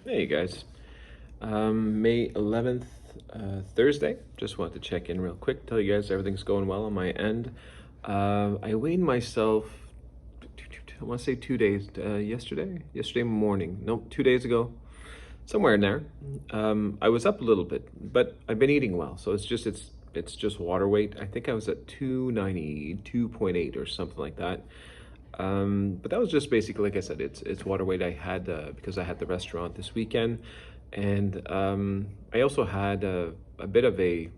Hey guys, May 11th, Thursday. Just wanted to check in real quick, tell you guys everything's going well on my end. I weighed myself, I want to say 2 days, yesterday morning, nope, 2 days ago, somewhere in there. I was up a little bit, but I've been eating well, so it's just water weight. I think I was at 292.8 or something like that. But that was just basically, like I said, it's water weight I had because I had the restaurant this weekend, and I also had a bit of a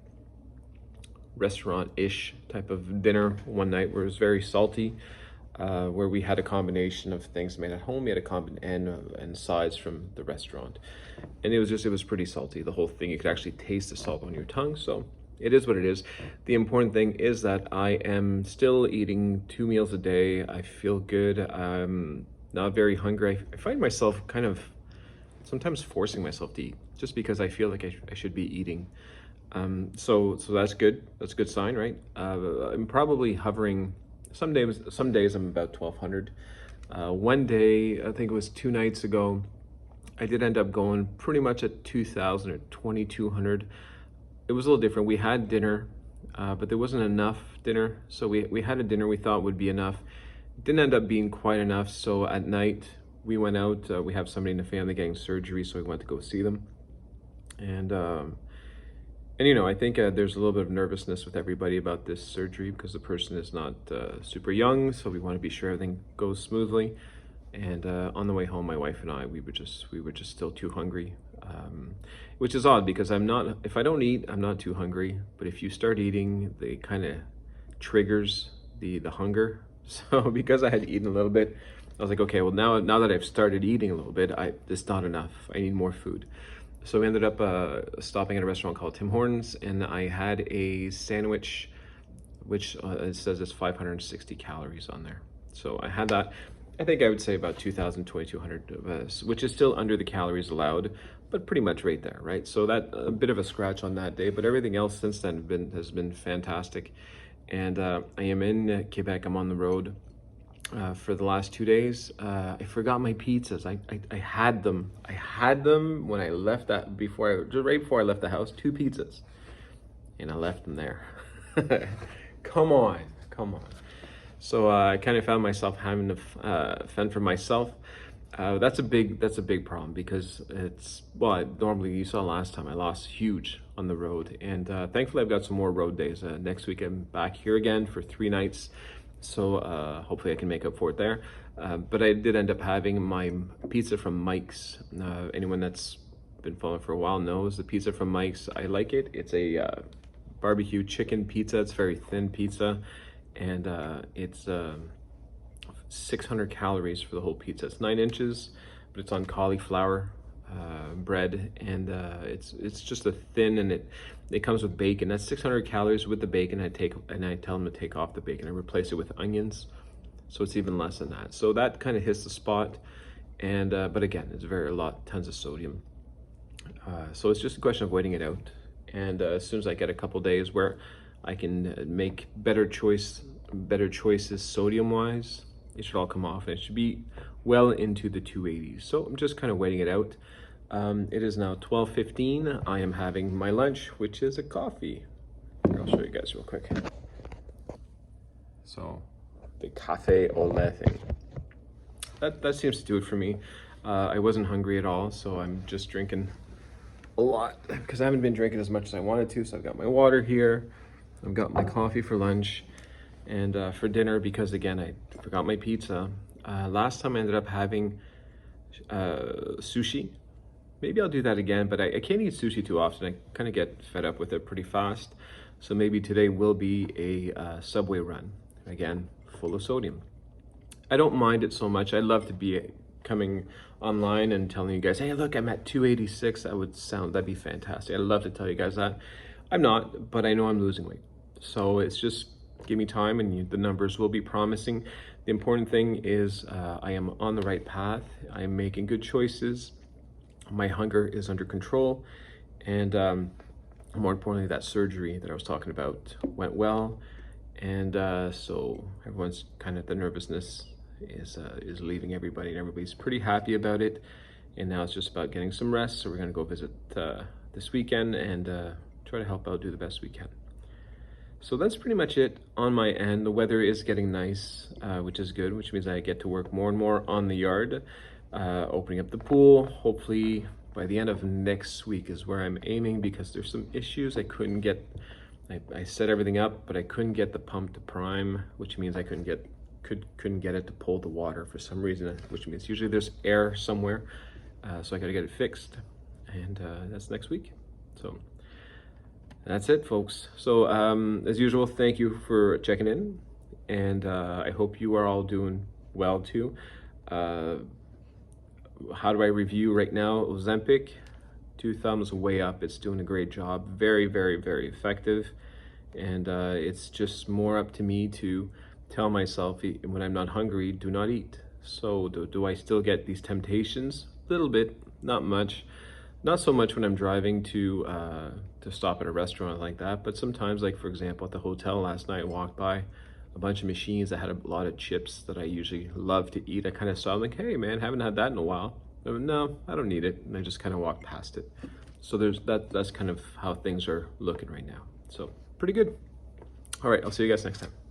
restaurant-ish type of dinner one night where it was very salty, where we had a combination of things made at home. We had and sides from the restaurant, and it was pretty salty. The whole thing, you could actually taste the salt on your tongue. So it is what it is. The important thing is that I am still eating 2 meals a day. I feel good. I'm not very hungry. I find myself kind of sometimes forcing myself to eat just because I feel like I should be eating. So that's good. That's a good sign, right? I'm probably hovering. Some days I'm about 1,200. One day, I think it was 2 nights ago, I did end up going pretty much at 2,000 or 2,200. It was a little different. We had dinner, but there wasn't enough dinner. So we had a dinner we thought would be enough. It didn't end up being quite enough. So at night we went out. We have somebody in the family getting surgery, so we went to go see them. And I think there's a little bit of nervousness with everybody about this surgery because the person is not super young, so we want to be sure everything goes smoothly. And on the way home, my wife and I, we were just still too hungry, which is odd because if I don't eat, I'm not too hungry. But if you start eating, it kind of triggers the hunger. So because I had eaten a little bit, I was like, okay, well now that I've started eating a little bit, it's not enough. I need more food. So we ended up stopping at a restaurant called Tim Hortons, and I had a sandwich, which it says it's 560 calories on there. So I had that. I think I would say about 2,000, 2,200, which is still under the calories allowed, but pretty much right there, right? So that a bit of a scratch on that day, but everything else since then has been fantastic. And I am in Quebec. I'm on the road for the last 2 days. I forgot my pizzas. I had them. I had them when I left right before I left the house. 2 pizzas, and I left them there. Come on, come on. So I kind of found myself having to fend for myself. That's a big problem because normally you saw last time I lost huge on the road, and thankfully I've got some more road days. Next week I'm back here again for 3 nights, so hopefully I can make up for it there. But I did end up having my pizza from Mike's. Anyone that's been following for a while knows the pizza from Mike's. I like it. It's a barbecue chicken pizza. It's very thin pizza, and it's 600 calories for the whole pizza. It's 9 inches, but it's on cauliflower bread, and it's just a thin, and it comes with bacon. That's 600 calories with the bacon. I tell them to take off the bacon. I replace it with onions, so it's even less than that. So that kind of hits the spot, and but again, it's tons of sodium. So it's just a question of waiting it out, and as soon as I get a couple days where I can make better choices sodium wise, it should all come off, and it should be well into the 280s. So I'm just kind of waiting it out. It is now 12:15. I am having my lunch, which is a coffee. Here, I'll show you guys real quick. So the cafe au lait thing. That seems to do it for me. I wasn't hungry at all, so I'm just drinking a lot because I haven't been drinking as much as I wanted to. So I've got my water here. I've got my coffee for lunch. And for dinner, because again, I forgot my pizza. Last time I ended up having sushi. Maybe I'll do that again, but I can't eat sushi too often. I kind of get fed up with it pretty fast. So maybe today will be a Subway run. Again, full of sodium. I don't mind it so much. I'd love to be coming online and telling you guys, hey, look, I'm at 286. That'd be fantastic. I'd love to tell you guys that. I'm not, but I know I'm losing weight. So it's just, give me time and the numbers will be promising. The important thing is I am on the right path. I am making good choices. My hunger is under control. And more importantly, that surgery that I was talking about went well. And so everyone's kind of, the nervousness is leaving everybody, and everybody's pretty happy about it. and now it's just about getting some rest. So we're gonna go visit this weekend and try to help out, do the best we can. So that's pretty much it on my end. The weather is getting nice, which is good, which means I get to work more and more on the yard, opening up the pool. Hopefully by the end of next week is where I'm aiming, because there's some issues. I couldn't get, I set everything up, but I couldn't get the pump to prime, which means I couldn't get it to pull the water for some reason, which means usually there's air somewhere. So I gotta get it fixed, and that's next week. So that's it, folks. So as usual, thank you for checking in, and I hope you are all doing well too. How do I review right now? Ozempic, 2 thumbs way up. It's doing a great job. Very, very, very effective. And it's just more up to me to tell myself when I'm not hungry, do not eat. So do I still get these temptations? A little bit, not much. Not so much when I'm driving to stop at a restaurant like that, but sometimes, like for example, at the hotel last night, I walked by a bunch of machines that had a lot of chips that I usually love to eat. I kind of saw them, like, hey man, haven't had that in a while. No, I don't need it, and I just kind of walked past it. So that's kind of how things are looking right now. So pretty good. All right, I'll see you guys next time.